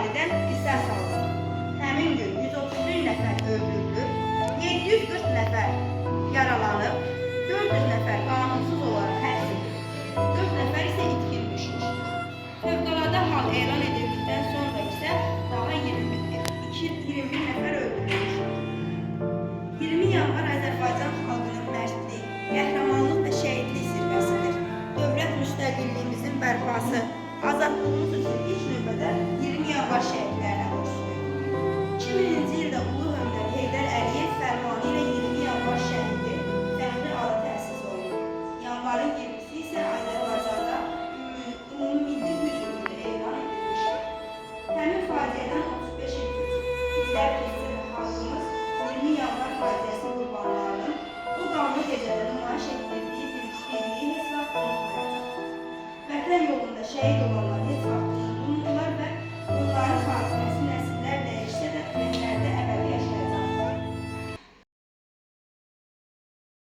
əhalidən qisas alınır. Həmin gün 131 nəfər öldürülüb, 740 nəfər yaralanıb, 400 nəfər qanunsuz olaraq həbs edilib, 4 nəfər isə itkin düşmüşdür. Fövqəladə hal elan edildikdən sonra isə daha 21 nəfər öldürülmüşdür. 20 yanvar Azərbaycan xalqının mərdlik, qəhrəmanlıq və şəhidlik zirvəsidir. Dövlət müstəqilliyimizin bərpası, azadlığımız üçün ilk növbədə 20 yanvar şəhidlərinə borcluyuq. 2000-ci ildə Ulu Öndər Heydər Əliyev fərmanı ilə 20 yanvar şəhidi fəxri adı təsis olunur. Yanvarın 20-si isə Azərbaycanda ümumilli hüzn günü elan edilmişdir. Həmin faciədən 35 il keçib.